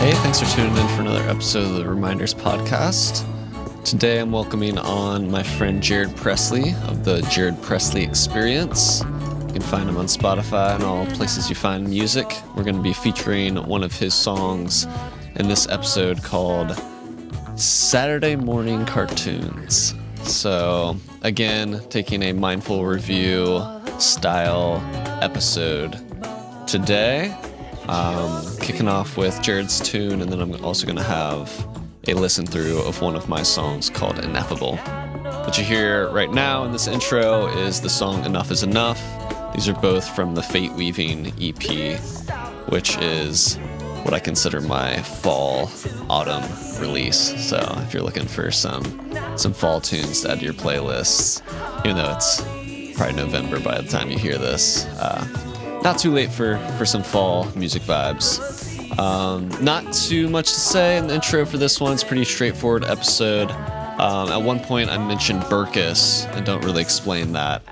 Hey, thanks for tuning in for another episode of the ReMinders podcast. Today I'm welcoming on my friend Jared Presley of the Jared Presley Experience. You can find him on Spotify and all places you find music. We're going to be featuring one of his songs in this episode called Saturday Morning Cartoons. So, again, taking a mindful review style episode today. Kicking off with Jared's tune, and then I'm also going to have a listen through of one of my songs called Ineffable. What you hear right now in this intro is the song Enough is Enough. These are both from the Fate Weaving EP, which is what I consider my fall-autumn release. So if you're looking for some fall tunes to add to your playlists, even though it's probably November by the time you hear this, not too late for some fall music vibes. Not too much to say in the intro for this one. It's a pretty straightforward episode. At one point I mentioned Burkus and don't really explain that.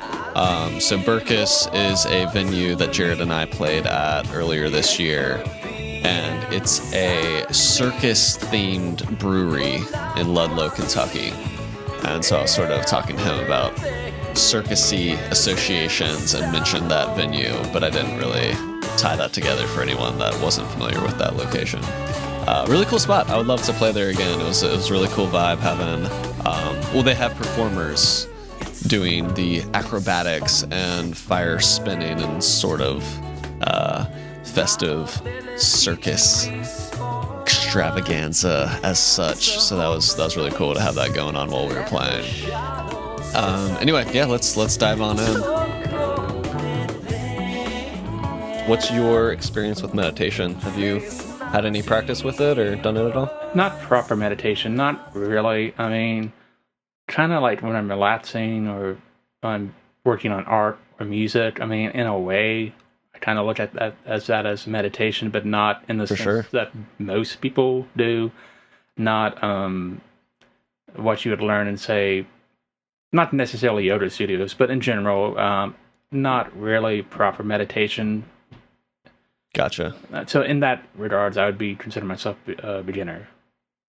So Burkus is a venue that Jared and I played at earlier this year, and it's a circus-themed brewery in Ludlow, Kentucky. And so I was sort of talking to him about circus-y associations and mentioned that venue, but I didn't really tie that together for anyone that wasn't familiar with that location. Really cool spot. I would love to play there again. It was a really cool vibe having, they have performers doing the acrobatics and fire spinning and sort of festive circus extravaganza as such. So that was really cool to have that going on while we were playing. Anyway, yeah, let's dive on in. What's your experience with meditation? Have you had any practice with it or done it at all? Not proper meditation, not really. I mean, kind of like when I'm relaxing or I'm working on art or music. I mean, in a way, I kind of look at that as meditation, but not in the sense that most people do. Not what you would learn in, say, not necessarily yoga studios, but in general, not really proper meditation. Gotcha. So in that regards, I would consider myself a beginner.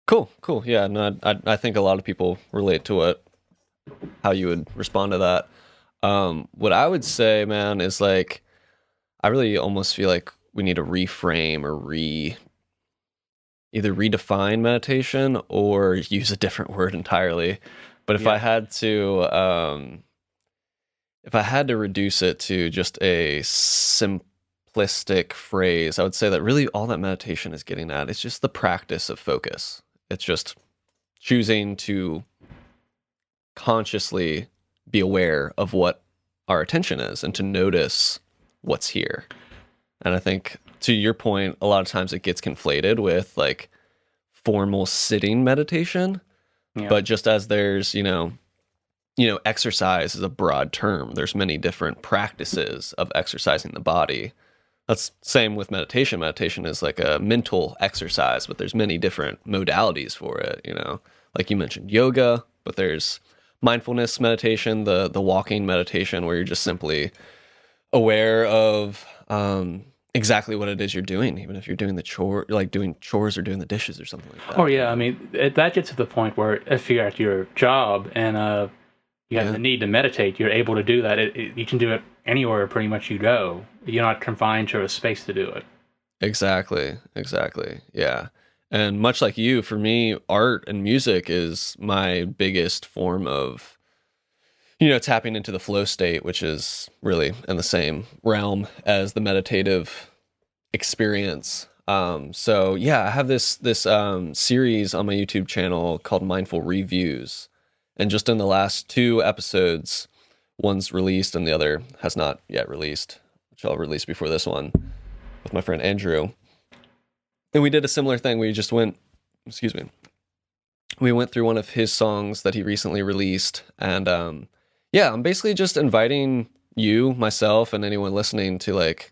Cool. Yeah, no, I think a lot of people relate to how you would respond to that. What I would say, man, is like, I really almost feel like we need to reframe or either redefine meditation or use a different word entirely. But if I had to reduce it to just a simplistic phrase, I would say that really all that meditation is getting at is just the practice of focus. It's just choosing to consciously be aware of what our attention is and to notice what's here. And I think, to your point, a lot of times it gets conflated with like formal sitting meditation. Yeah. But just as there's, exercise is a broad term. There's many different practices of exercising the body. That's same with meditation. Meditation is like a mental exercise, but there's many different modalities for it, Like you mentioned yoga, but there's mindfulness meditation, the walking meditation where you're just simply aware of exactly what it is you're doing, even if you're doing doing chores or doing the dishes or something like that. Oh yeah, I mean that gets to the point where if you're at your job and you have the need to meditate, you're able to do that. You can do it anywhere pretty much you go. You're not confined to a space to do it. Exactly. Yeah. And much like you, for me, art and music is my biggest form of tapping into the flow state, which is really in the same realm as the meditative experience. So yeah, I have this series on my YouTube channel called Mindful Reviews. And just in the last 2 episodes, one's released and the other has not yet released, which I'll release before this one with my friend Andrew. And we did a similar thing. We went through one of his songs that he recently released, and I'm basically just inviting you, myself, and anyone listening to like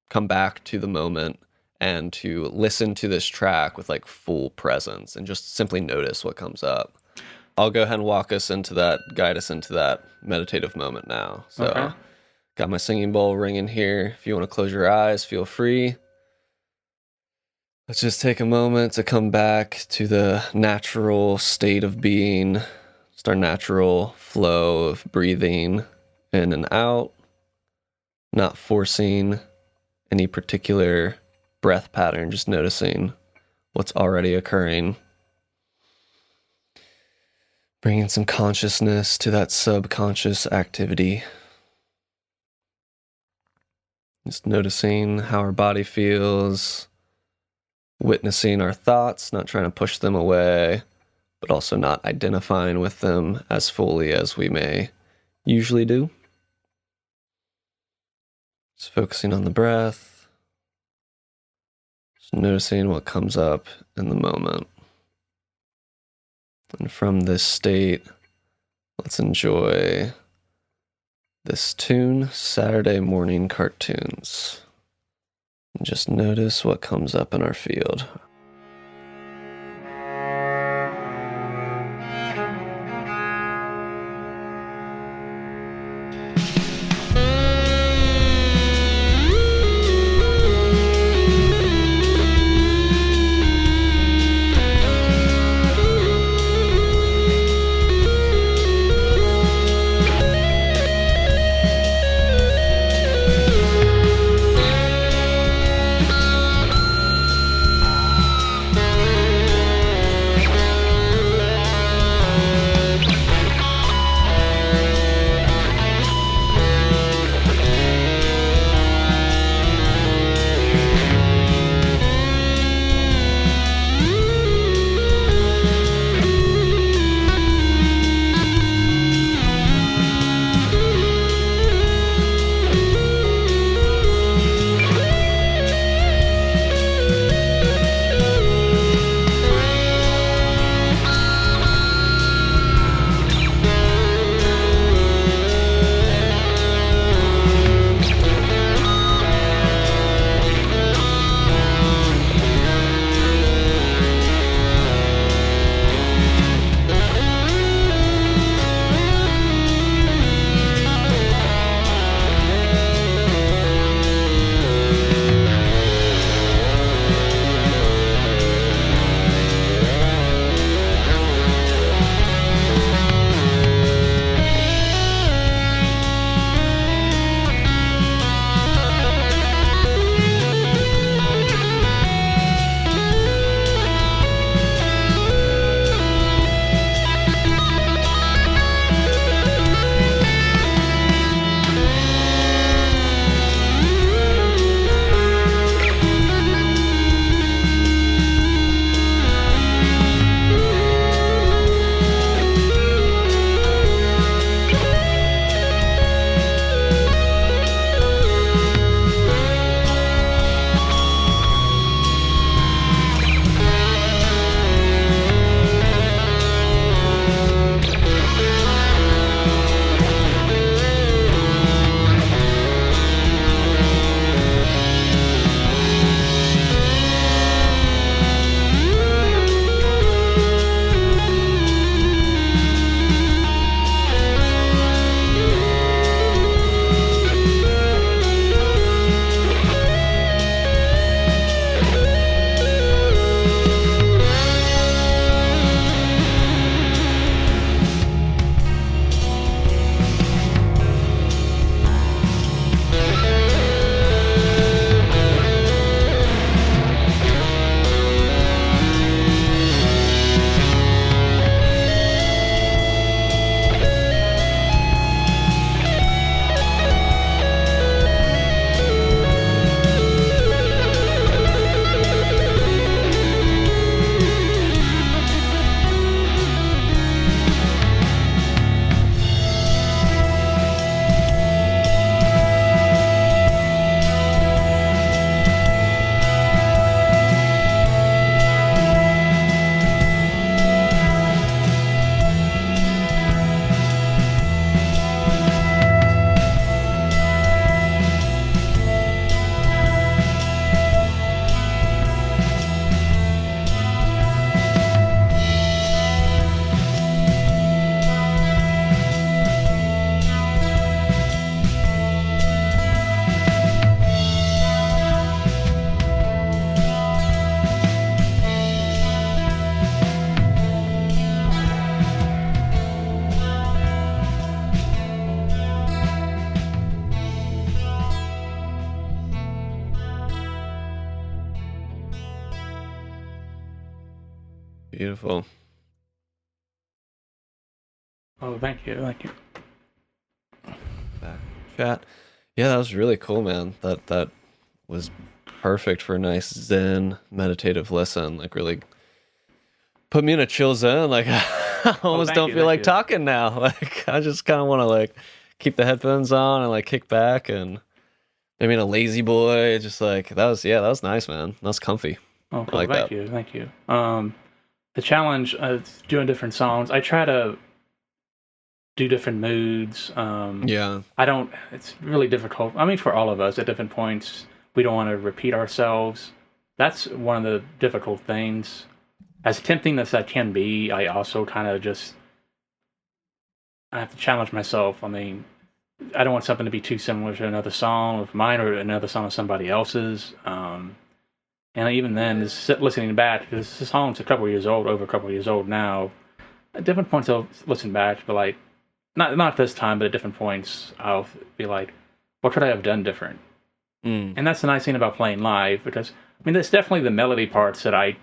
come back to the moment and to listen to this track with like full presence and just simply notice what comes up. I'll go ahead and guide us into that meditative moment now. So, Got my singing bowl ringing here. If you want to close your eyes, feel free. Let's just take a moment to come back to the natural state of being, just our natural flow of breathing in and out, not forcing any particular breath pattern, just noticing what's already occurring. Bringing some consciousness to that subconscious activity. Just noticing how our body feels, witnessing our thoughts, not trying to push them away, but also not identifying with them as fully as we may usually do. Just focusing on the breath, just noticing what comes up in the moment. And from this state, let's enjoy this tune, Saturday Morning Cartoons. And just notice what comes up in our field. Beautiful. Oh, thank you. Thank you. Back chat. Yeah, that was really cool, man. That was perfect for a nice Zen meditative listen. Like really put me in a chill zone. Like I almost don't feel like talking now. Like I just kind of want to like keep the headphones on and like kick back and maybe in a lazy boy. Just like that was nice, man. That was comfy. Oh, cool. Thank you. Thank you. The challenge of doing different songs. I try to do different moods. Yeah. It's really difficult. I mean, for all of us at different points, we don't want to repeat ourselves. That's one of the difficult things. As tempting as that can be, I also kind of I have to challenge myself. I mean, I don't want something to be too similar to another song of mine or another song of somebody else's. And even then, listening back, because this song's over a couple of years old now. At different points, I'll listen back, but like, not this time, but at different points, I'll be like, what could I have done different? And that's the nice thing about playing live, because I mean, there's definitely the melody parts that I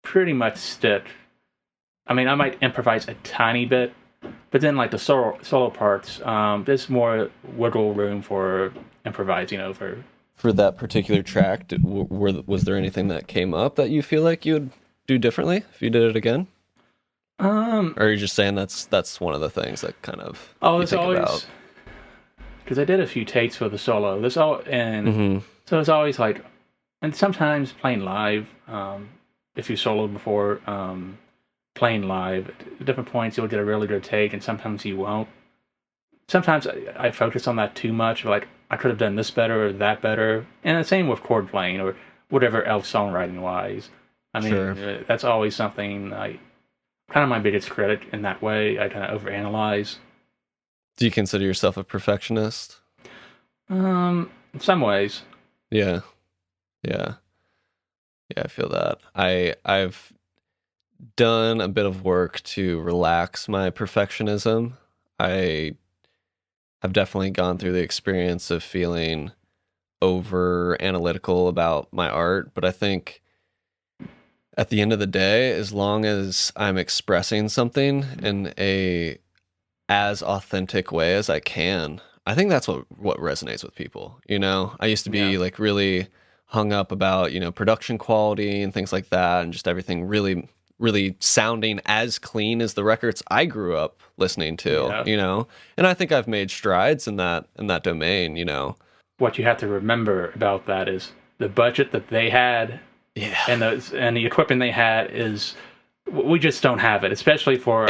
pretty much stick. I mean, I might improvise a tiny bit, but then like the solo parts, there's more wiggle room for improvising over. For that particular track, was there anything that came up that you feel like you would do differently if you did it again? Or are you just saying that's one of the things that kind of it's always because I did a few takes for the solo. So it's always like, and sometimes playing live, if you soloed before, playing live at different points you'll get a really good take, and sometimes you won't. Sometimes I focus on that too much, like I could have done this better or that better, and the same with chord playing or whatever else songwriting wise. I mean, that's always something kind of my biggest critic in that way. I kind of overanalyze. Do you consider yourself a perfectionist? In some ways. Yeah. I feel that. I've done a bit of work to relax my perfectionism. I have definitely gone through the experience of feeling over analytical about my art, but I think at the end of the day, as long as I'm expressing something in a as authentic way as I can, I think that's what resonates with people. You know, I used to be like really hung up about, production quality and things like that, and just everything really, really sounding as clean as the records I grew up listening to, and I think I've made strides in that domain, What you have to remember about that is the budget that they had. Yeah, and the equipment they had is, we just don't have it, especially for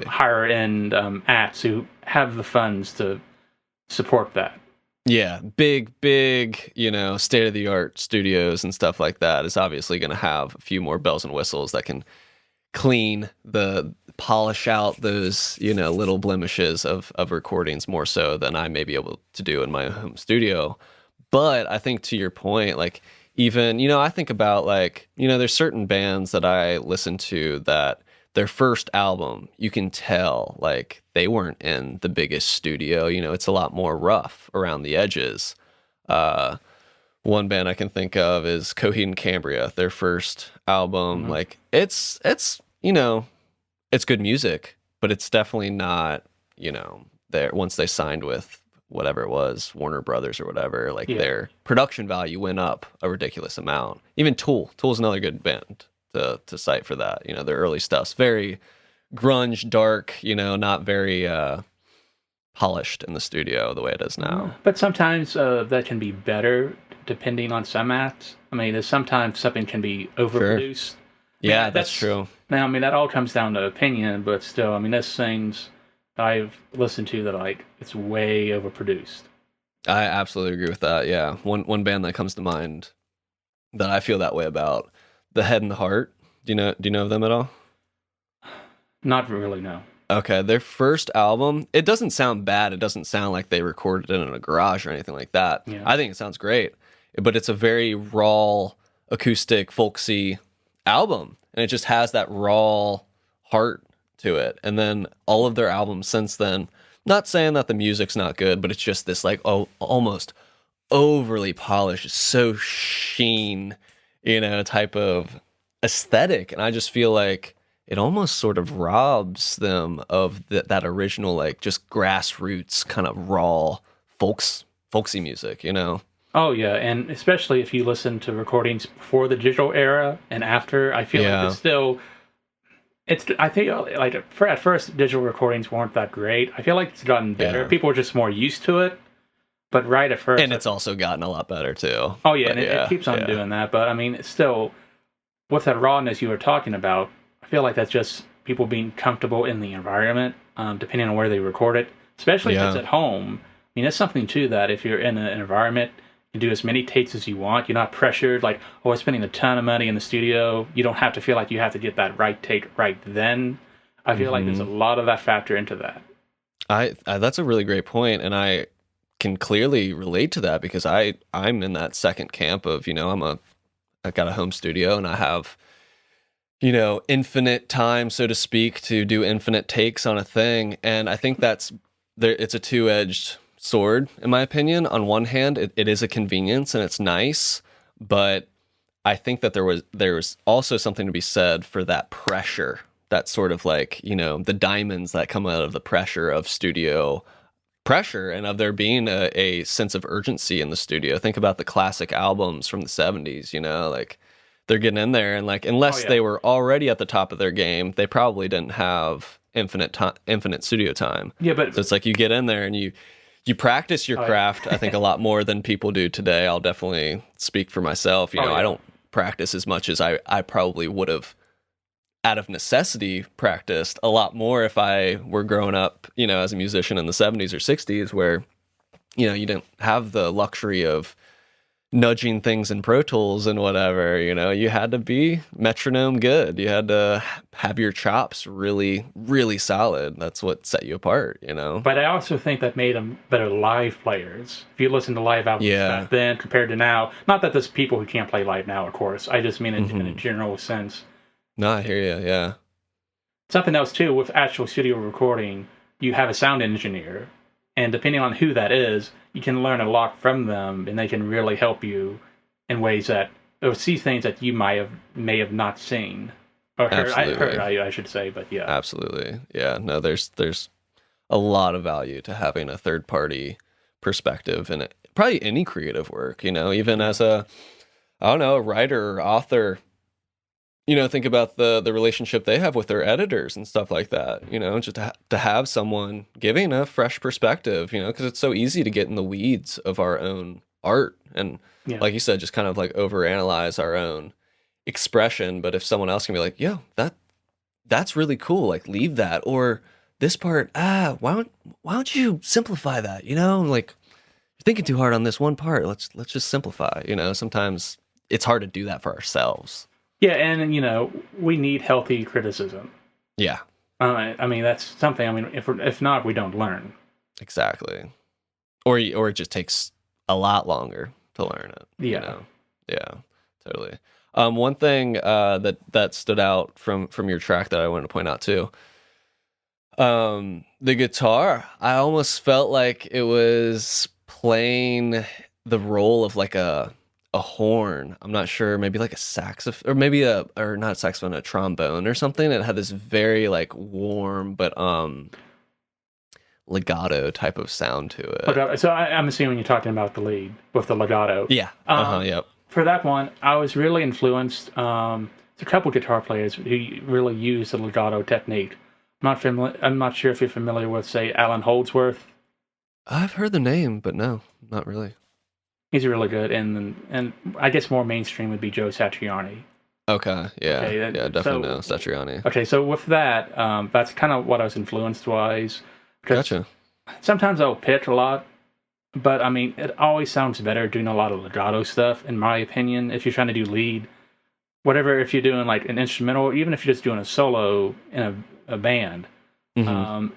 higher end acts who have the funds to support that. Yeah, big, state of the art studios and stuff like that is obviously going to have a few more bells and whistles that can polish out those, little blemishes of recordings more so than I may be able to do in my home studio. But I think to your point, like, even, I think about like, there's certain bands that I listen to that their first album, you can tell like they weren't in the biggest studio, it's a lot more rough around the edges. One band I can think of is Coheed and Cambria. Their first album, like it's good music, but it's definitely not, there once they signed with whatever it was, Warner Brothers or whatever, like their production value went up a ridiculous amount. Even Tool's another good band to cite for that. Their early stuff's very grunge, dark, not very polished in the studio the way it is now. But sometimes that can be better depending on some acts. I mean, sometimes something can be overproduced. Sure. Yeah, that's true. Now, I mean, that all comes down to opinion, but still, I mean, there's things I've listened to that like it's way overproduced. I absolutely agree with that. Yeah, one band that comes to mind that I feel that way about, The Head and the Heart. Do you know of them at all? Not really, no. Okay, their first album, it doesn't sound bad. It doesn't sound like they recorded it in a garage or anything like that. Yeah. I think it sounds great, but it's a very raw, acoustic, folksy album, and it just has that raw heart to it. And then all of their albums since then, not saying that the music's not good, but it's just this like almost overly polished, so sheen, type of aesthetic, and I just feel like it almost sort of robs them of that original, like, just grassroots kind of raw folksy music, you know? Oh yeah, and especially if you listen to recordings before the digital era and after, I feel like Yeah. it's still. I think like at first digital recordings weren't that great. I feel like it's gotten better. Yeah. People are just more used to it. But right at first, And it's also gotten a lot better too. oh yeah, But and it keeps on doing that. But I mean, it's still with that rawness you were talking about. I feel like that's just people being comfortable in the environment, depending on where they record it. Especially if it's at home. I mean, that's something too that if you're in an environment, you do as many takes as you want. You're not pressured like, oh, we're spending a ton of money in the studio. You don't have to feel like you have to get that right take right then. I feel like there's a lot of that factor into that. I that's a really great point, and I can clearly relate to that because I'm in that second camp of, you know, I got a home studio and I have, you know, infinite time, so to speak, to do infinite takes on a thing, and I think that's there. It's a two-edged sword, in my opinion. On one hand, it is a convenience and it's nice, but I think that there's also something to be said for that pressure, that sort of like, you know, the diamonds that come out of the pressure of studio pressure and of there being a sense of urgency in the studio. Think about the classic albums from the 70s, you know, like they're getting in there and like, unless they were already at the top of their game, they probably didn't have infinite studio time. Yeah, but so it's like you get in there and you practice your craft, I think, a lot more than people do today. I'll definitely speak for myself. You know, I don't practice as much as I probably would have out of necessity practiced a lot more if I were growing up, you know, as a musician in the 70s or 60s where, you know, you didn't have the luxury of nudging things in Pro Tools and whatever, you know, you had to be metronome good. You had to have your chops really, really solid. That's what set you apart, you know? But I also think that made them better live players. If you listen to live albums back then compared to now, not that there's people who can't play live now, of course. I just mean in a general sense. No, I hear you, yeah. Something else, too, with actual studio recording, you have a sound engineer. And depending on who that is, you can learn a lot from them, and they can really help you in ways that, or see things that you may have not seen. Or heard, I should say, but yeah. Absolutely. Yeah, no, there's a lot of value to having a third-party perspective in it. Probably any creative work, you know, even as a writer or author. You know, think about the relationship they have with their editors and stuff like that, you know, just to have someone giving a fresh perspective, you know, because it's so easy to get in the weeds of our own art and, like you said, just kind of like overanalyze our own expression. But if someone else can be like, yo, that's really cool, like leave that, or this part, why don't you simplify that, you know, like you're thinking too hard on this one part, let's just simplify, you know. Sometimes it's hard to do that for ourselves. Yeah, and, you know, we need healthy criticism. Yeah. I mean, that's something, I mean, if not, we don't learn. Exactly. Or it just takes a lot longer to learn it. Yeah. You know? Yeah, totally. One thing that stood out from your track that I wanted to point out, too, the guitar, I almost felt like it was playing the role of like a horn. I'm not sure, maybe like a saxophone, or maybe or not a saxophone, a trombone or something. It had this very like warm but legato type of sound to it. So I'm assuming you're talking about the lead with the legato. Yeah. Yep. For that one, I was really influenced. There's a couple guitar players who really use the legato technique. I'm not sure if you're familiar with, say, Alan Holdsworth. I've heard the name, but no, not really. He's really good, and I guess more mainstream would be Joe Satriani. Okay, yeah, definitely know Satriani. Okay, so with that, that's kind of what I was influenced-wise. Gotcha. Sometimes I'll pitch a lot, but I mean, it always sounds better doing a lot of legato stuff, in my opinion, if you're trying to do lead. Whatever, if you're doing like an instrumental, even if you're just doing a solo in a band. I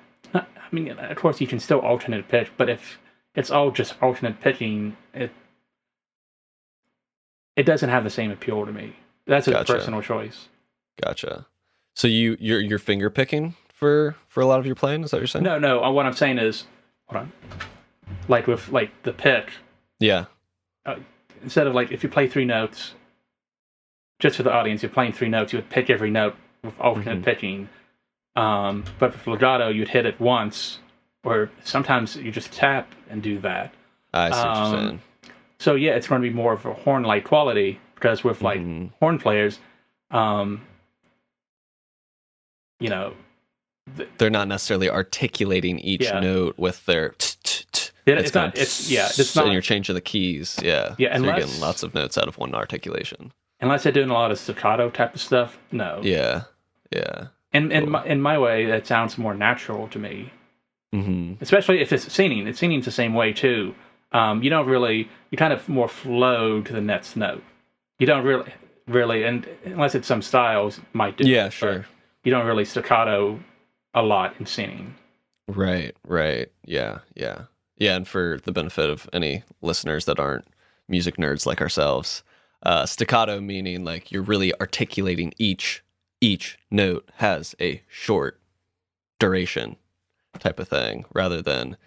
mean, of course, you can still alternate pitch, but if it's all just alternate pitching, it doesn't have the same appeal to me. That's a personal choice. Gotcha. So you're finger picking for a lot of your playing? Is that what you're saying? No. What I'm saying is, hold on. Like with like the pick. Yeah. Instead of like if you play 3 notes, just for the audience, you're playing 3 notes, you would pick every note with alternate picking. But with legato, you'd hit it once, or sometimes you just tap and do that. I see what you're saying. So yeah, it's going to be more of a horn-like quality, because with like horn players, you know, they're not necessarily articulating each note with their it's not. It's not. And you're changing the keys. Yeah. Yeah, so you're getting lots of notes out of one articulation. Unless they're doing a lot of staccato type of stuff, no. Yeah. Yeah. And in my way, that sounds more natural to me. Mm-hmm. Especially if it's singing. It's singing's the same way too. You don't really. You kind of more flow to the next note. You don't really, and unless it's some styles might do. Yeah, sure. You don't really staccato a lot in singing. Right. Yeah. And for the benefit of any listeners that aren't music nerds like ourselves, staccato meaning like you're really articulating each note has a short duration type of thing, rather than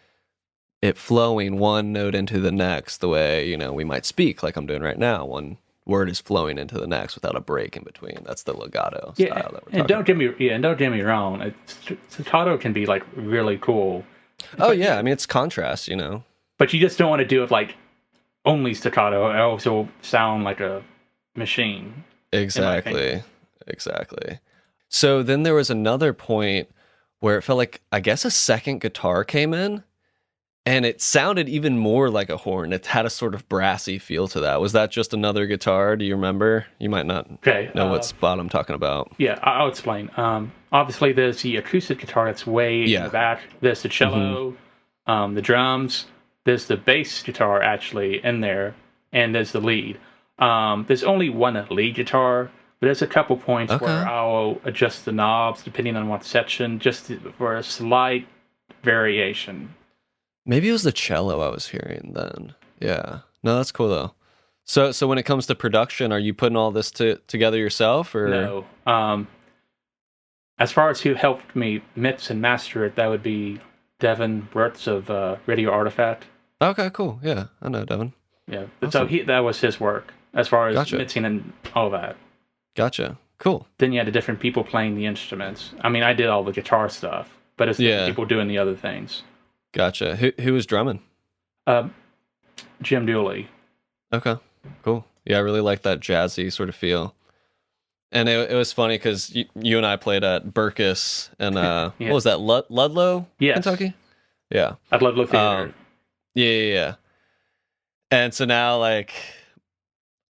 it flowing one note into the next the way, we might speak like I'm doing right now. One word is flowing into the next without a break in between. That's the legato style that we're talking and don't get me wrong. Staccato can be like really cool. Oh yeah, I mean it's contrast, But you just don't want to do it like only staccato. It also sound like a machine. Exactly. So then there was another point where it felt like, I guess, a second guitar came in, and it sounded even more like a horn. It had a sort of brassy feel to that. Was that just another guitar? Do you remember? You might not know what spot I'm talking about. Yeah, I'll explain. Obviously, there's the acoustic guitar that's way in the back. There's the cello, the drums. There's the bass guitar actually in there, and there's the lead. There's only one lead guitar, but there's a couple points where I'll adjust the knobs depending on what section, just for a slight variation. Maybe it was the cello I was hearing then. Yeah. No, that's cool though. So when it comes to production, are you putting all this together yourself, or no? As far as who helped me mix and master it, that would be Devin Wirtz of Radio Artifact. Okay, cool. Yeah, I know Devin. Yeah, awesome. So that was his work as far as mixing and all that. Gotcha. Cool. Then you had the different people playing the instruments. I mean, I did all the guitar stuff, but it's the people doing the other things. Gotcha. Who was drumming? Jim Dooley. Okay, cool. Yeah, I really like that jazzy sort of feel. And it was funny because you and I played at Burkus and what was that, Ludlow, Kentucky? Yeah. At Ludlow Theater. Yeah. And so now, like,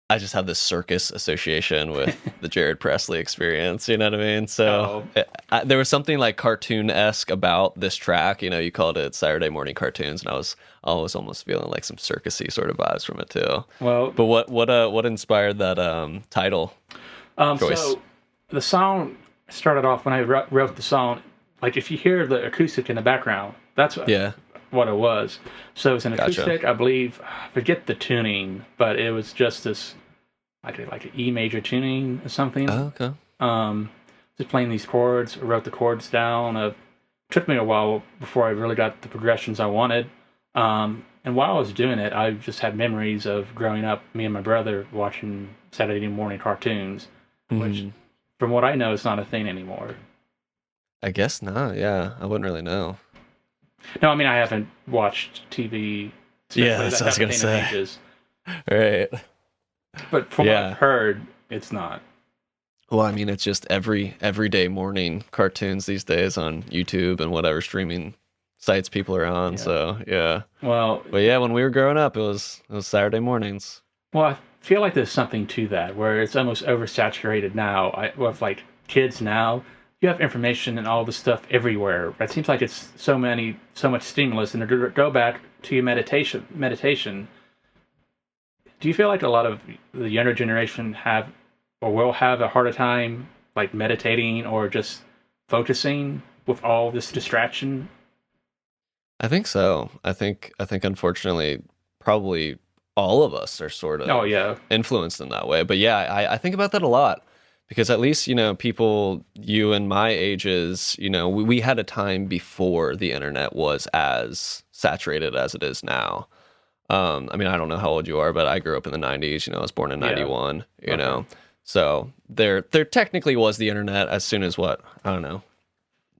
I just have this circus association with the Jared Presley experience, you know what I mean? So there was something like cartoon-esque about this track, you called it Saturday Morning Cartoons, and I was almost feeling like some circusy sort of vibes from it too. Well, but what inspired that title choice? So the song started off when I wrote the song, like if you hear the acoustic in the background, that's what it was. So it's an acoustic, I believe, I forget the tuning, but it was just this, like an E major tuning or something. Oh, okay. Just playing these chords, I wrote the chords down. It took me a while before I really got the progressions I wanted. And while I was doing it, I just had memories of growing up, me and my brother watching Saturday morning cartoons, which, from what I know, is not a thing anymore. I guess not, yeah. I wouldn't really know. No, I mean, I haven't watched TV. Yeah, that's what I was going to say. Ages. Right. But from what I've heard, it's not. Well, I mean, it's just everyday morning cartoons these days on YouTube and whatever streaming sites people are on. Yeah. So, yeah. Well, but yeah, when we were growing up, it was Saturday mornings. Well, I feel like there's something to that where it's almost oversaturated now. With like kids now, you have information and all this stuff everywhere. It seems like it's so much stimulus. And to go back to your meditation, do you feel like a lot of the younger generation have or will have a harder time like meditating or just focusing with all this distraction? I think so. I think unfortunately probably all of us are sort of influenced in that way. But yeah, I think about that a lot. Because at least, people, you and my ages, we had a time before the internet was as saturated as it is now. I mean, I don't know how old you are, but I grew up in the 90s, I was born in 91, you know. So there technically was the internet as soon as what, I don't know,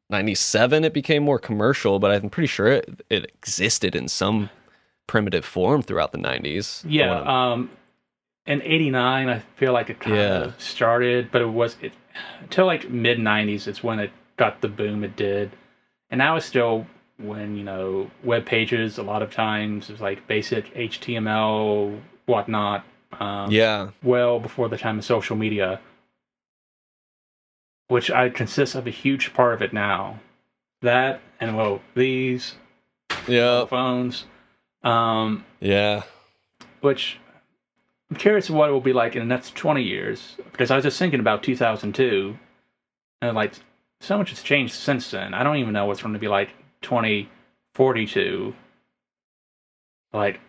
97 it became more commercial, but I'm pretty sure it existed in some primitive form throughout the 90s. Yeah, in 89 I feel like it kind of started, but until like mid 90s it's when it got the boom it did. And now it's still when, web pages a lot of times is like basic HTML, whatnot. Well before the time of social media, which consists of a huge part of it now. That and these phones. Which I'm curious what it will be like in the next 20 years, because I was just thinking about 2002, and like so much has changed since then. I don't even know what's going to be like 2042. Like,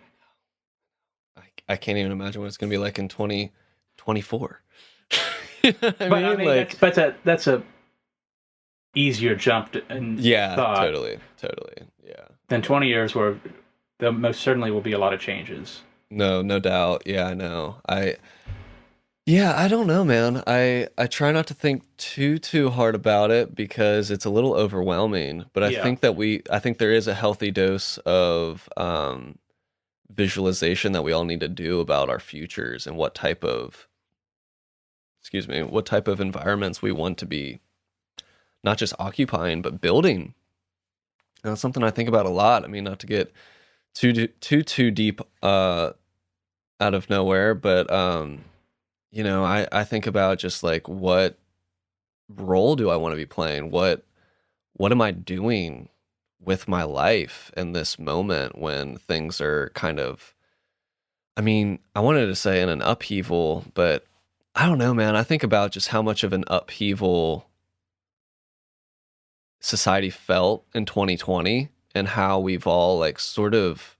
I can't even imagine what it's going to be like in 2024. That's a easier jump totally, yeah. Than 20 years where there most certainly will be a lot of changes. No doubt. Yeah, I know. I don't know, man. I try not to think too hard about it because it's a little overwhelming. But I think there is a healthy dose of visualization that we all need to do about our futures and what type of environments we want to be not just occupying but building. And that's something I think about a lot. I mean, not to get too deep out of nowhere, but I think about just like, what role do I want to be playing? What am I doing with my life in this moment when things are kind of, I mean, I wanted to say in an upheaval, but I don't know, man. I think about just how much of an upheaval society felt in 2020 and how we've all like sort of,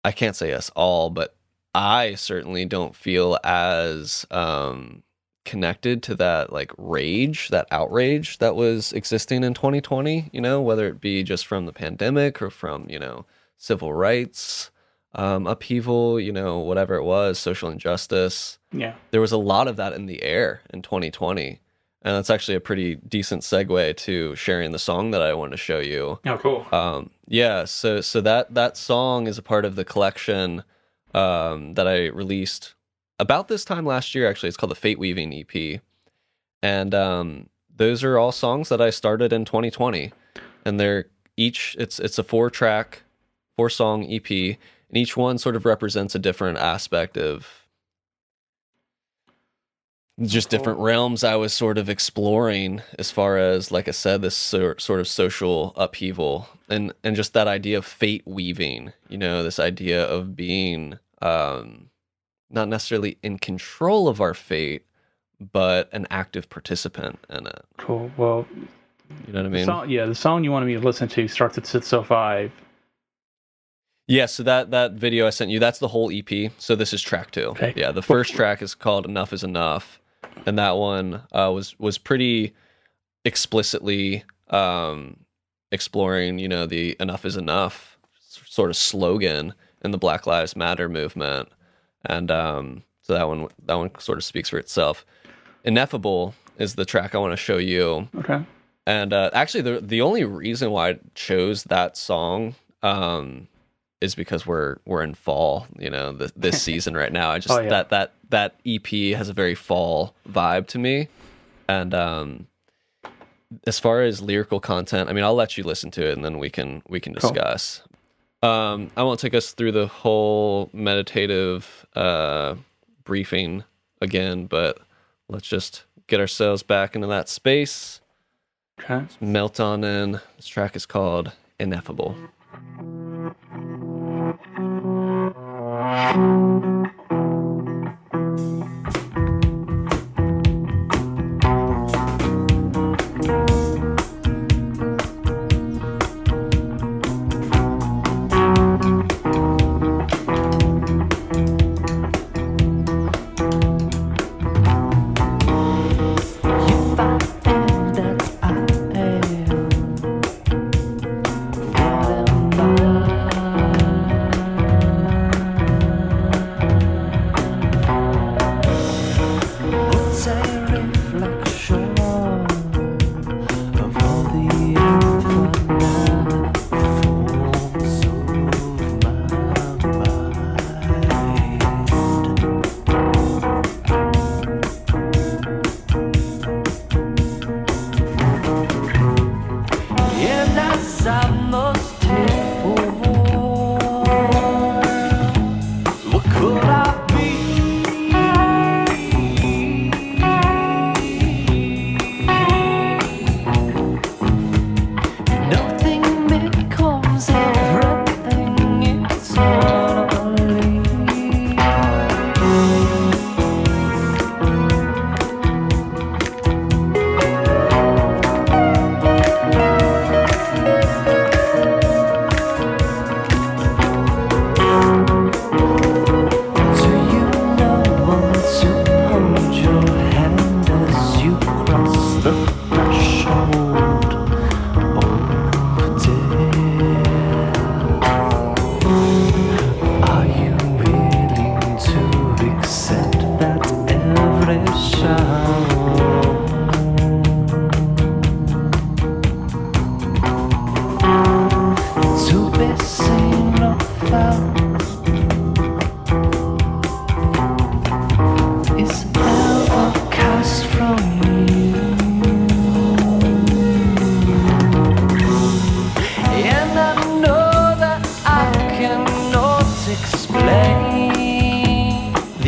I can't say us all, but I certainly don't feel as connected to that like rage, that outrage that was existing in 2020, whether it be just from the pandemic or from, civil rights upheaval, whatever it was, social injustice. Yeah. There was a lot of that in the air in 2020. And that's actually a pretty decent segue to sharing the song that I want to show you. Oh, cool. So that song is a part of the collection that I released about this time last year. Actually, it's called the Fate Weaving EP. And those are all songs that I started in 2020. And it's a 4-song EP, and each one sort of represents a different aspect of just different realms I was sort of exploring as far as, like I said, this sort of social upheaval and just that idea of fate weaving, this idea of being not necessarily in control of our fate, but an active participant in it. Cool. Well, you know what I mean? The song you wanted me to listen to starts at 6:05. Yeah, so that video I sent you, that's the whole EP. So this is track 2. Okay. Yeah, the first track is called Enough is Enough. And that one was pretty explicitly exploring, the enough is enough sort of slogan in the Black Lives Matter movement. And so that one sort of speaks for itself. Ineffable is the track I want to show you. Okay. And actually, the only reason why I chose that song is because we're in fall, this season right now. I just that EP has a very fall vibe to me. And as far as lyrical content, I mean, I'll let you listen to it and then we can discuss. Cool. I won't take us through the whole meditative briefing again, but let's just get ourselves back into that space. Okay. Let's melt on in. This track is called Ineffable.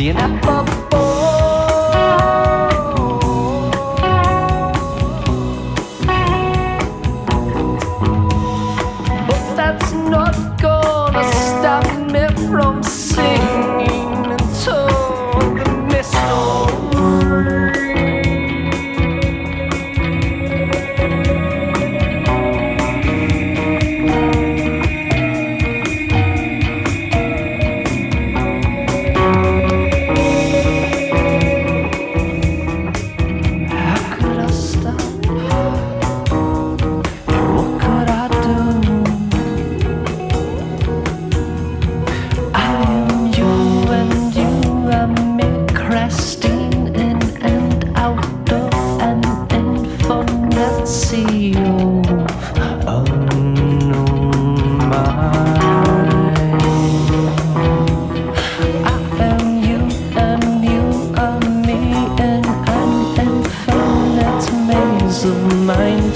the ineffable. But that's not gonna stop me from singing into the mystery.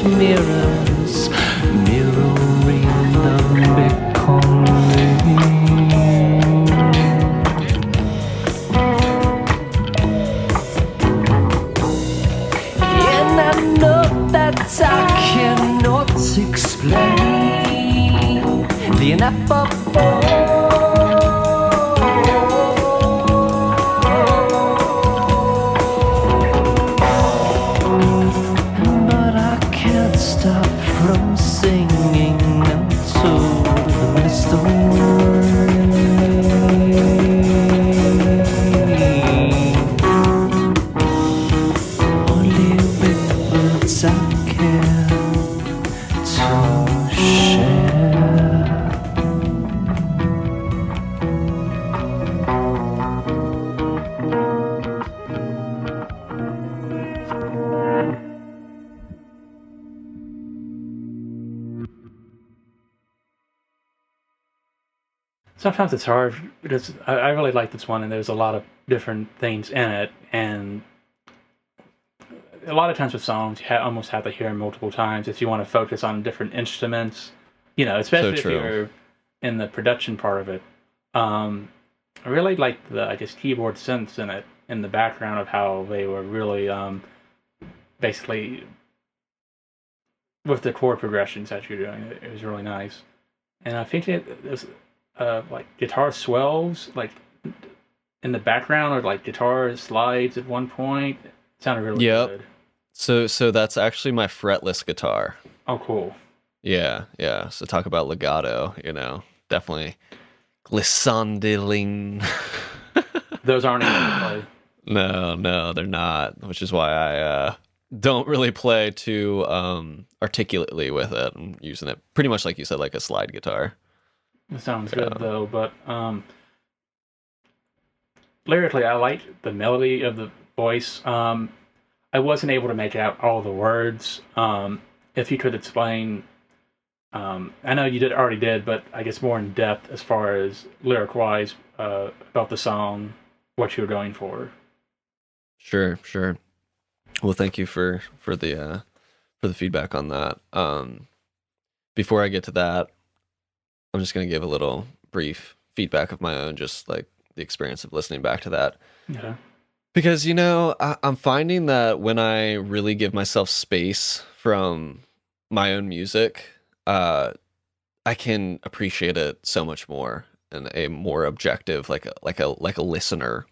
Mirrors mirroring the becoming. And I know that I cannot explain the ineffable. Stop from singing into the mystery. Only with words I care to share. Sometimes it's hard because I really like this one, and there's a lot of different things in it, and a lot of times with songs, you almost have to hear them multiple times if you want to focus on different instruments, especially if you're in the production part of it. I really like the, I guess, keyboard synths in it, in the background of how they were really basically with the chord progressions that you're doing. It was really nice. And I think there's like guitar swells like in the background, or like guitar slides at one point. It sounded really good. So that's actually my fretless guitar. Oh, cool. Yeah. So talk about legato, definitely glissandiling. Those aren't even play. No, they're not, which is why I don't really play too articulately with it. I'm using it pretty much like you said, like a slide guitar. It sounds good though, but lyrically, I liked the melody of the voice. I wasn't able to make out all the words. If you could explain, I know you already did, but I guess more in depth as far as lyric-wise about the song, what you were going for. Sure. Well, thank you for the feedback on that. Before I get to that, I'm just going to give a little brief feedback of my own, just like the experience of listening back to that. Yeah. Because, I'm finding that when I really give myself space from my own music, I can appreciate it so much more in a more objective, like a listener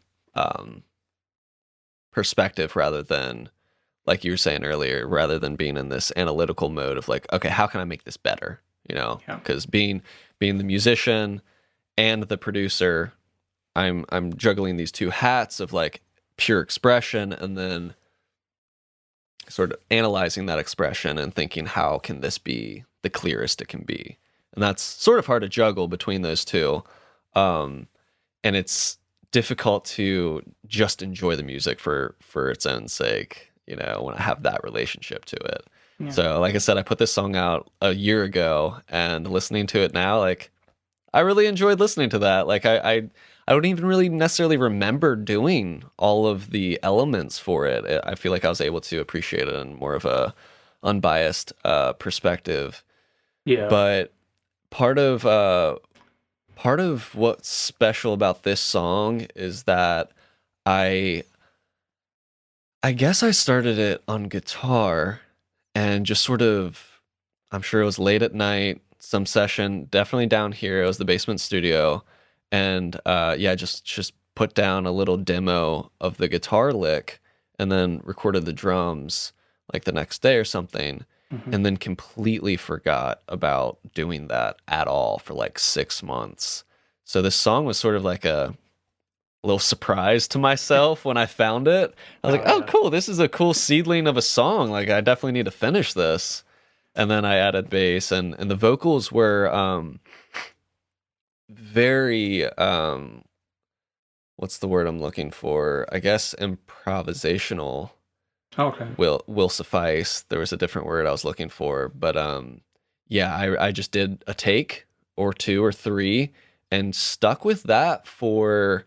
perspective, rather than, like you were saying earlier, rather than being in this analytical mode of like, okay, how can I make this better? Because being the musician and the producer, I'm juggling these two hats of like pure expression, and then sort of analyzing that expression and thinking, how can this be the clearest it can be? And that's sort of hard to juggle between those two. And it's difficult to just enjoy the music for its own sake, when I have that relationship to it. Yeah. So like I said, I put this song out a year ago, and listening to it now, like I really enjoyed listening to that. Like I don't even really necessarily remember doing all of the elements for it. I feel like I was able to appreciate it in more of a unbiased perspective. Yeah. But part of what's special about this song is that I guess I started it on guitar and just sort of, I'm sure it was late at night, some session, definitely down here. It was the basement studio. And yeah, just put down a little demo of the guitar lick and then recorded the drums like the next day or something. Hmm. And then completely forgot about doing that at all for like 6 months. So this song was sort of like a little surprise to myself when I found it. I was like, oh, Yeah. cool. This is a cool seedling of a song. Like, I definitely need to finish this. And then I added bass, and the vocals were very, what's the word I'm looking for? I guess improvisational Okay. will suffice. There was a different word I was looking for. But yeah, I just did a take or two or three and stuck with that for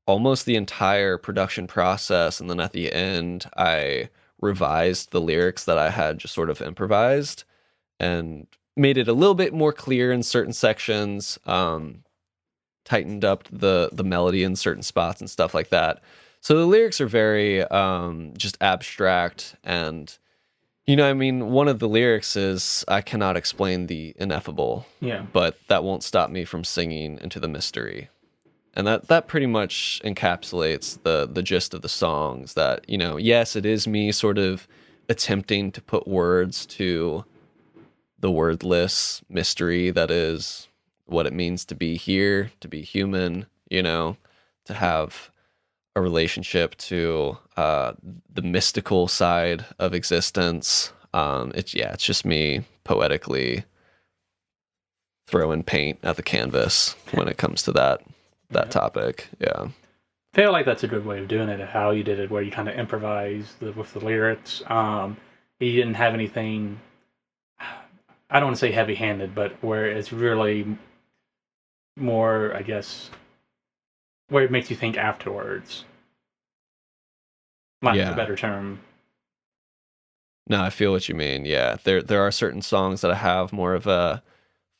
almost the entire production process, and then at the end I revised the lyrics that I had just sort of improvised and made it a little bit more clear in certain sections, tightened up the melody in certain spots and stuff like that. So the lyrics are very just abstract, and I mean, one of the lyrics is, I cannot explain the ineffable, Yeah. but that won't stop me from singing into the mystery. And that pretty much encapsulates the gist of the songs. That, yes, it is me sort of attempting to put words to the wordless mystery that is what it means to be here, to be human, to have a relationship to the mystical side of existence. It's just me poetically throwing paint at the canvas when it comes to that Yeah. topic. Yeah. I feel like that's a good way of doing it, how you did it, where you kind of improvised with the lyrics. You didn't have anything, I don't want to say heavy-handed, but where it's really more, I guess, where it makes you think afterwards. Lack of Yeah. a better term. No, I feel what you mean. Yeah. There are certain songs that have more of a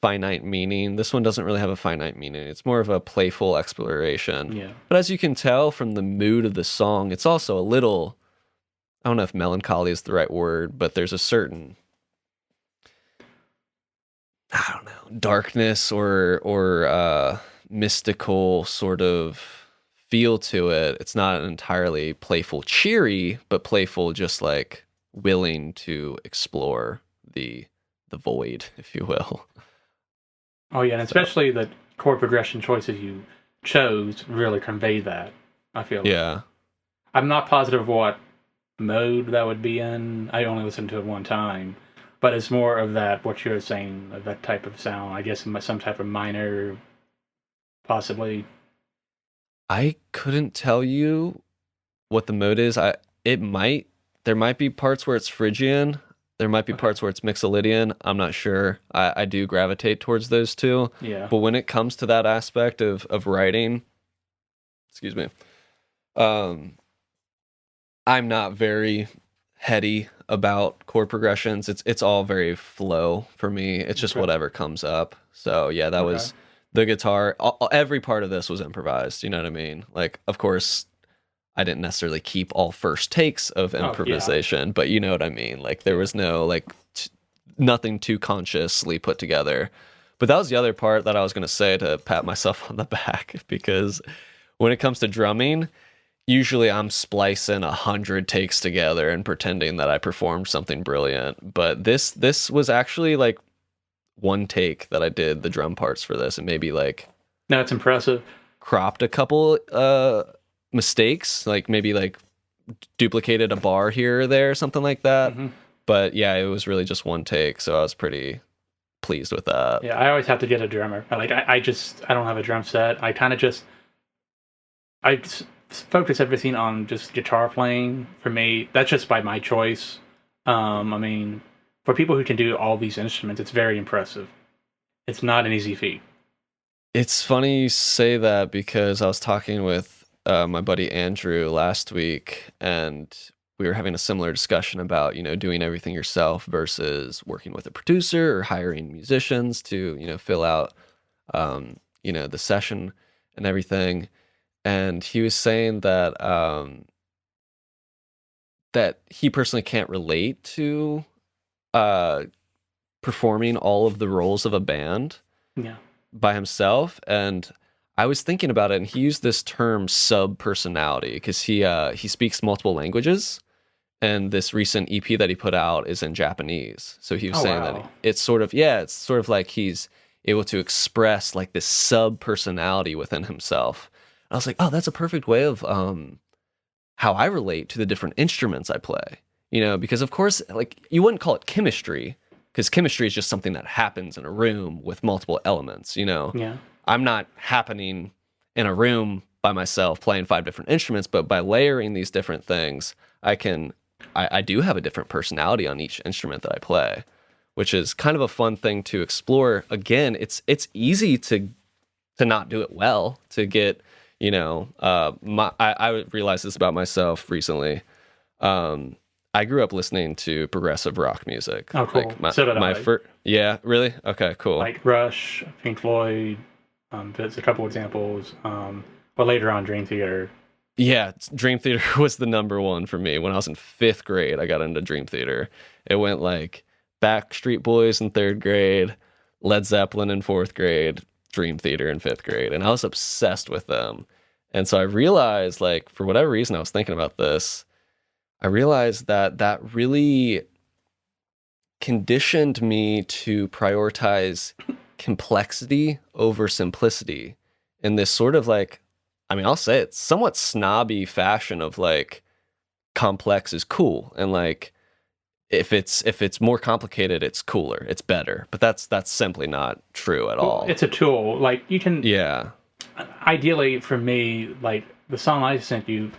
finite meaning. This one doesn't really have a finite meaning. It's more of a playful exploration. Yeah. But as you can tell from the mood of the song, it's also a little, I don't know if melancholy is the right word, but there's a certain, I don't know, darkness or mystical sort of feel to it. It's not entirely playful, cheery, but playful, just like willing to explore the void, if you will. Oh, yeah, and especially the chord progression choices you chose really convey that, I feel like. Yeah. I'm not positive what mode that would be in. I only listened to it one time. But it's more of that, what you're saying, of that type of sound. I guess some type of minor, possibly. I couldn't tell you what the mode is. There might be parts where it's Phrygian. There might be Okay. parts where it's Mixolydian. I'm not sure. I do gravitate towards those two. Yeah. But when it comes to that aspect of writing, excuse me, I'm not very heady about chord progressions. It's all very flow for me. It's just Okay. whatever comes up. So yeah, that Okay. was the guitar. Every part of this was improvised. You know what I mean? Like, of course, I didn't necessarily keep all first takes of yeah. improvisation, but you know what I mean? Like, there was no, like, nothing too consciously put together. But that was the other part that I was going to say to pat myself on the back, because when it comes to drumming, usually I'm splicing 100 takes together and pretending that I performed something brilliant. But this was actually like one take that I did the drum parts for this, and maybe like No, it's impressive. cropped a couple mistakes, like maybe like duplicated a bar here or there, something like that. Hmm. But yeah, it was really just one take, so I was pretty pleased with that. Yeah, I always have to get a drummer. I don't have a drum set. I just focus everything on just guitar playing. For me, that's just by my choice. I mean, for people who can do all these instruments, it's very impressive. It's not an easy feat. It's funny you say that, because I was talking with my buddy Andrew last week, and we were having a similar discussion about, doing everything yourself versus working with a producer or hiring musicians to, fill out, the session and everything. and he was saying that that he personally can't relate to uh, performing all of the roles of a band Yeah. by himself. And I was thinking about it, and he used this term sub personality because he speaks multiple languages, and this recent EP that he put out is in Japanese. So he was Oh, saying wow. that it's sort of like he's able to express like this sub personality within himself. And I was like, oh, that's a perfect way of how I relate to the different instruments I play. Because of course, like you wouldn't call it chemistry, because chemistry is just something that happens in a room with multiple elements. Yeah. I'm not happening in a room by myself playing 5 different instruments, but by layering these different things, I do have a different personality on each instrument that I play, which is kind of a fun thing to explore. Again, it's easy to not do it well, to get, I realized this about myself recently. I grew up listening to progressive rock music. Oh, cool. Like So did my I. first, yeah, really? Okay, cool. Like Rush, Pink Floyd. There's a couple examples. But later on, Dream Theater. Yeah, Dream Theater was the number one for me. When I was in 5th grade, I got into Dream Theater. It went like Backstreet Boys in 3rd grade, Led Zeppelin in 4th grade, Dream Theater in 5th grade. And I was obsessed with them. And so I realized, like, for whatever reason, I was thinking about this. I realized that really conditioned me to prioritize complexity over simplicity in this sort of like, I mean, I'll say it, somewhat snobby fashion of like complex is cool, and like if it's more complicated, it's cooler, it's better. But that's simply not true at all. It's a tool. Like you can. Yeah. Ideally, for me, like the song I sent you,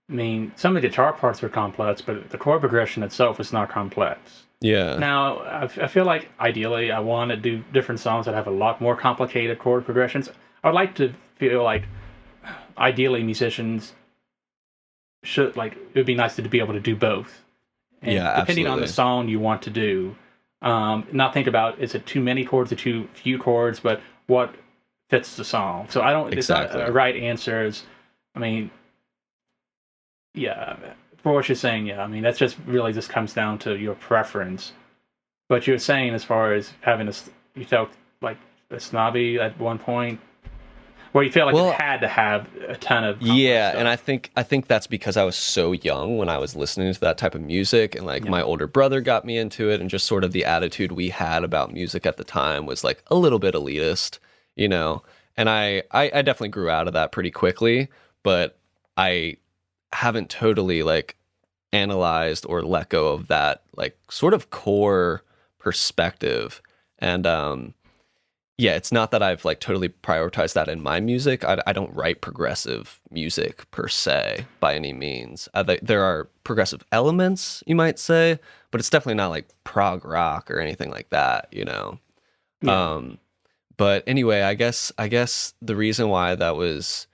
I mean, some of the guitar parts are complex, but the chord progression itself is not complex. Yeah. Now, I feel like ideally I want to do different songs that have a lot more complicated chord progressions. I would like to feel like ideally musicians should, like, it would be nice to be able to do both. And Yeah, depending on the absolutely. song you want to do, not think about is it too many chords or too few chords, but what fits the song. So I don't, Exactly. it's not a right answer. I mean, yeah, for what you're saying, yeah. I mean, that's just really just comes down to your preference. But you're saying as far as having you felt like a snobby at one point, where you felt like Well, you had to have a ton of complex yeah, stuff. and I think that's because I was so young when I was listening to that type of music, and like my older brother got me into it, and just sort of the attitude we had about music at the time was like a little bit elitist, And I definitely grew out of that pretty quickly, but I haven't totally like analyzed or let go of that like sort of core perspective. And yeah, it's not that I've like totally prioritized that in my music. I don't write progressive music per se by any means. There are progressive elements, you might say, but it's definitely not like prog rock or anything like that. Yeah. But anyway, I guess the reason why that was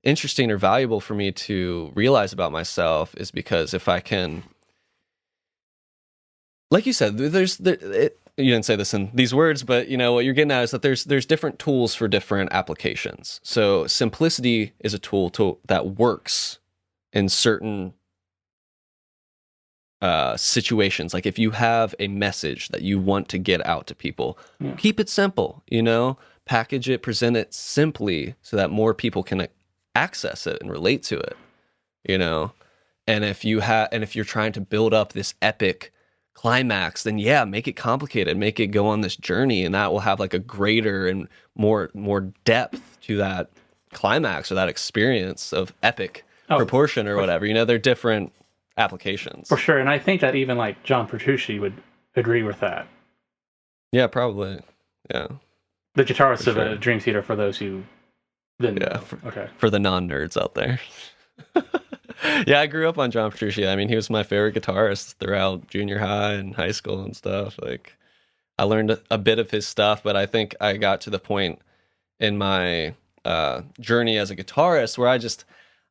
interesting or valuable for me to realize about myself is because if I can, like you said, you didn't say this in these words, but what you're getting at is that there's different tools for different applications. So simplicity is a tool that works in certain situations. Like if you have a message that you want to get out to people, keep it simple, package it, present it simply so that more people can access it and relate to it, and if you're trying to build up this epic climax, then yeah, make it complicated, make it go on this journey, and that will have like a greater and more depth to that climax or that experience of epic proportion or whatever. They're different applications. For sure, and I think that even like John Petrucci would agree with that. Yeah, probably. Yeah. The guitarist of Dream Theater, for those who didn't know. For the non-nerds out there. Yeah, I grew up on John Petrucci. I mean, he was my favorite guitarist throughout junior high and high school and stuff. Like, I learned a bit of his stuff, but I think I got to the point in my journey as a guitarist where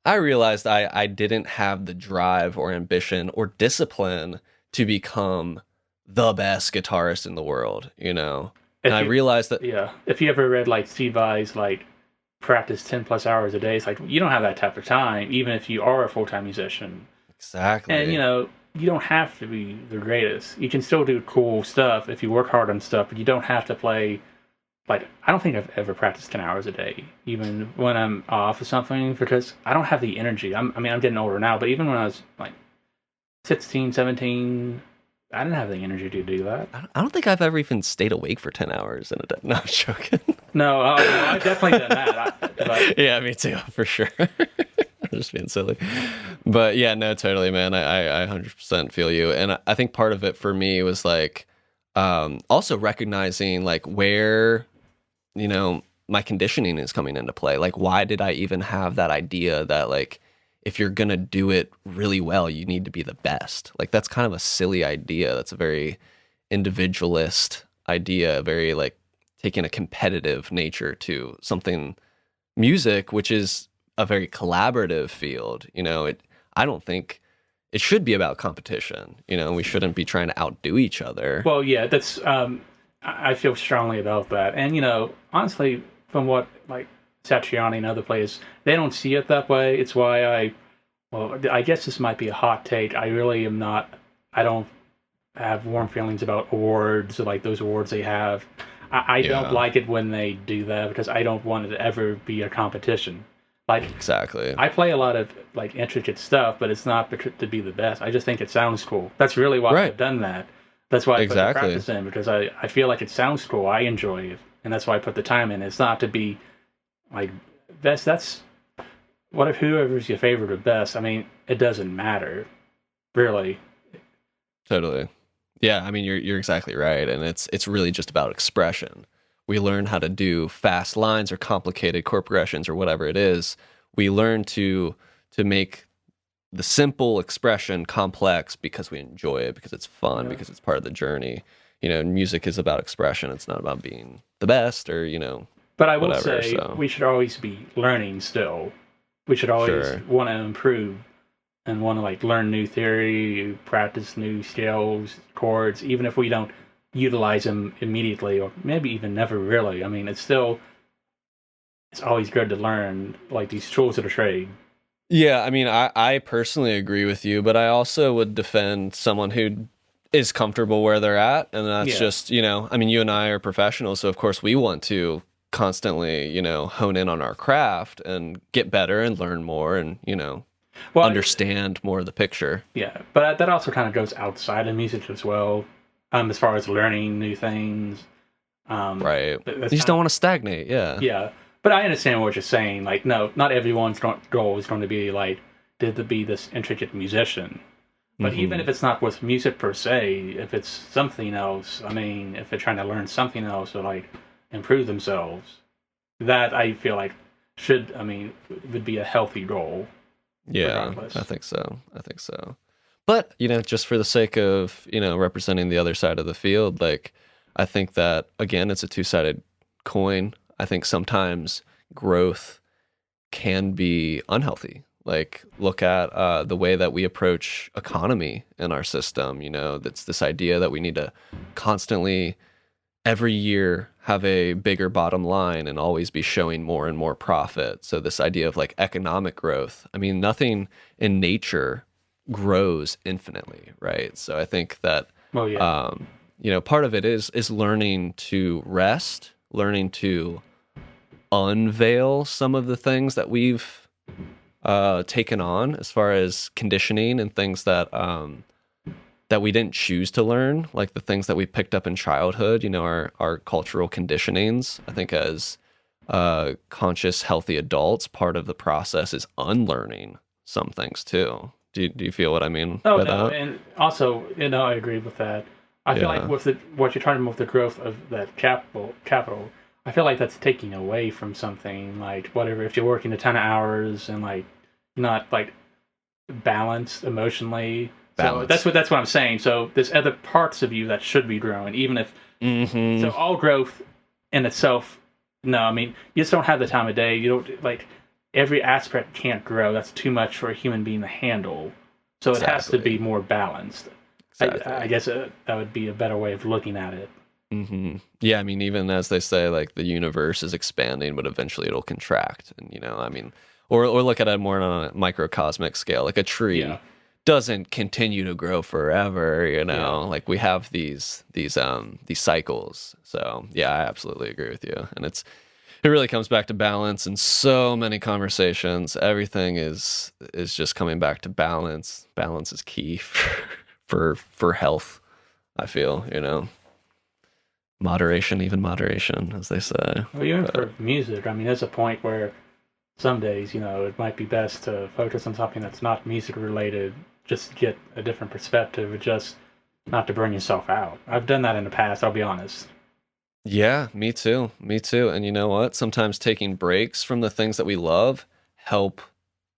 I realized I didn't have the drive or ambition or discipline to become the best guitarist in the world, And I realized that... Yeah. If you ever read, like, Steve Vai's, like, practice 10 plus hours a day. It's like you don't have that type of time, even if you are a full-time musician. Exactly. And you don't have to be the greatest. You can still do cool stuff if you work hard on stuff, but you don't have to play. Like, I don't think I've ever practiced 10 hours a day, even when I'm off or something, because I don't have the energy. I'm getting older now, but even when I was like 16, 17, I didn't have the energy to do that. I don't think I've ever even stayed awake for 10 hours in a day. No, I'm joking. No, I've definitely done that. Yeah, me too, for sure. I'm just being silly. But yeah, no, totally, man. I 100% feel you. And I think part of it for me was like also recognizing like where, my conditioning is coming into play. Like, why did I even have that idea that like, if you're going to do it really well, you need to be the best? Like, that's kind of a silly idea. That's a very individualist idea, very like taking a competitive nature to something, music, which is a very collaborative field. I don't think it should be about competition. We shouldn't be trying to outdo each other. Well, yeah, that's, I feel strongly about that. And, honestly, from what like Satriani and other players, they don't see it that way. It's why I guess this might be a hot take. I don't have warm feelings about awards, or like those awards they have. I don't like it when they do that, because I don't want it to ever be a competition. Like, exactly. I play a lot of like intricate stuff, but it's not to be the best. I just think it sounds cool. That's really why I've done that. That's why I put the practice in, because I feel like it sounds cool. I enjoy it, and that's why I put the time in. It's not to be like best. That's what if whoever's your favorite or best. I mean, it doesn't matter, really. Totally. Yeah, I mean, you're exactly right, and it's really just about expression. We learn how to do fast lines or complicated chord progressions or whatever it is. We learn to make the simple expression complex because we enjoy it, because it's fun, because it's part of the journey. Music is about expression. It's not about being the best or, But I will say we should always be learning still. We should always want to improve and want to like learn new theory, practice new scales, chords, even if we don't utilize them immediately, or maybe even never really. I mean, it's always good to learn like these tools of the trade. Yeah, I mean, I personally agree with you, but I also would defend someone who is comfortable where they're at, and that's just, I mean, you and I are professionals, so of course we want to constantly, hone in on our craft and get better and learn more and, understand more of the picture. Yeah, but that also kind of goes outside of music as well, as far as learning new things. Right. You just don't want to stagnate, yeah. Yeah. But I understand what you're saying. Like, no, not everyone's goal is going to be like to be this intricate musician. But even if it's not with music per se, if it's something else, I mean, if they're trying to learn something else or like improve themselves, that I feel like would be a healthy goal. Yeah, regardless. I think so. But, just for the sake of, representing the other side of the field, like, I think that, again, it's a two-sided coin. I think sometimes growth can be unhealthy. Like, look at the way that we approach economy in our system. That's this idea that we need to constantly, every year, have a bigger bottom line and always be showing more and more profit. So this idea of like economic growth, I mean, nothing in nature grows infinitely, right? So I think that, part of it is learning to rest, learning to unveil some of the things that we've taken on as far as conditioning and things that that we didn't choose to learn, like the things that we picked up in childhood, our cultural conditionings. I think as conscious, healthy adults, part of the process is unlearning some things too. Do you feel what I mean by that? And also, I agree with that. I feel like with what you're talking about with the growth of that capital, I feel like that's taking away from something, like whatever, if you're working a ton of hours and like not like balanced emotionally. So that's what I'm saying. So there's other parts of you that should be growing, even if so all growth in itself, no, I mean, you just don't have the time of day. You don't like every aspect can't grow. That's too much for a human being to handle. So it has to be more balanced. Exactly. I guess that would be a better way of looking at it. Yeah, I mean, even as they say, like the universe is expanding, but eventually it'll contract. And I mean, or look at it more on a microcosmic scale. Like a tree Yeah. doesn't continue to grow forever. Yeah. Like we have these cycles. So yeah, I absolutely agree with you. And it really comes back to balance in so many conversations. Everything is just coming back to balance. Balance is key for health. I feel, moderation, even moderation, as they say. Well, even for music, I mean, there's a point where some days, it might be best to focus on something that's not music related, just to get a different perspective, just not to burn yourself out. I've done that in the past, I'll be honest. Yeah, me too. Me too. And you know what? Sometimes taking breaks from the things that we love help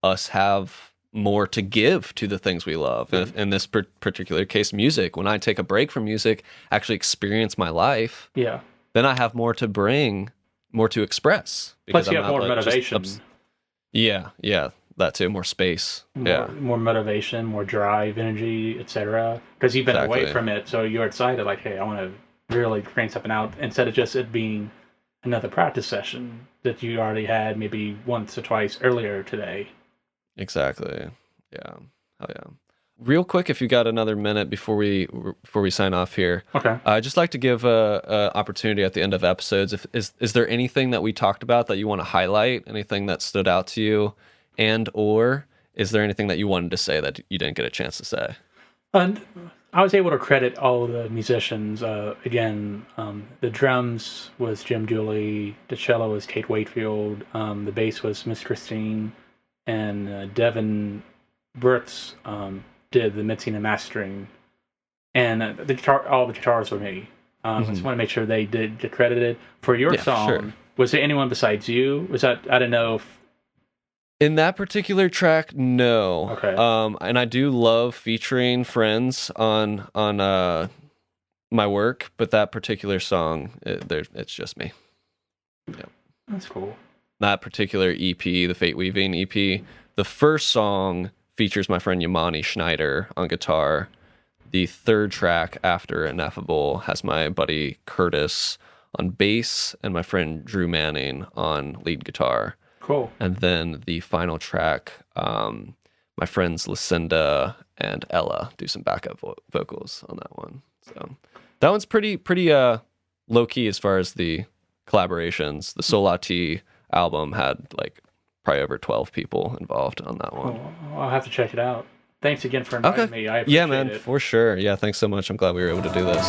us have more to give to the things we love. In this particular case, music. When I take a break from music, actually experience my life, Yeah. then I have more to bring, more to express. Plus, you I'm have more not, like, just motivation. Yeah, that too. More space. More motivation, more drive, energy, etc. Because you've been away Exactly. from it, so you're excited, like, hey, I want to really crank something out, instead of just it being another practice session that you already had maybe once or twice earlier today. Exactly. Yeah. Oh yeah. Real quick, if you got another minute before we sign off here, Okay. I'd just like to give a opportunity at the end of episodes. Is there anything that we talked about that you want to highlight? Anything that stood out to you, or is there anything that you wanted to say that you didn't get a chance to say? And I was able to credit all the musicians. Again, the drums was Jim Dooley, the cello was Kate Wakefield, the bass was Miss Christine, and Devin Brooks did the mixing and mastering, and all the guitars were me. I just want to make sure they did get credited for your Yeah, for song. sure. Was there anyone besides you? Was that, I don't know if, In that particular track, no. Okay. And I do love featuring friends on my work, but that particular song, it's just me. that's cool. That particular EP, the Fate Weaving EP, the first song features my friend Yamani Schneider on guitar. The third track, after Ineffable, has my buddy Curtis on bass and my friend Drew Manning on lead guitar. Cool. And then the final track, my friends Lucinda and Ella do some backup vocals on that one. So that one's pretty low key as far as the collaborations. The Solati album had like probably over 12 people involved on that one. Cool. I'll have to check it out. Thanks again for inviting me. I appreciate Yeah, man, it. for sure. Yeah, thanks so much. I'm glad we were able to do this.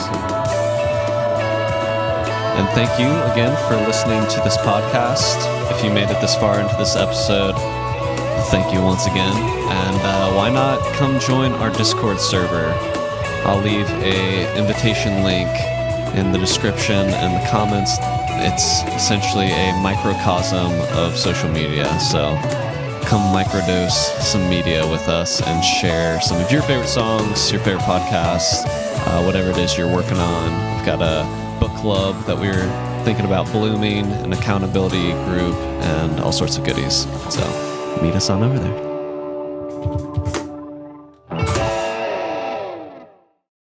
And thank you again for listening to this podcast. If you made it this far into this episode, thank you once again. And why not come join our Discord server? I'll leave a invitation link in the description and the comments. It's essentially a microcosm of social media. So come microdose some media with us and share some of your favorite songs, your favorite podcasts, whatever it is you're working on. We've got a book club that we're thinking about blooming, an accountability group, and all sorts of goodies. So meet us on over there.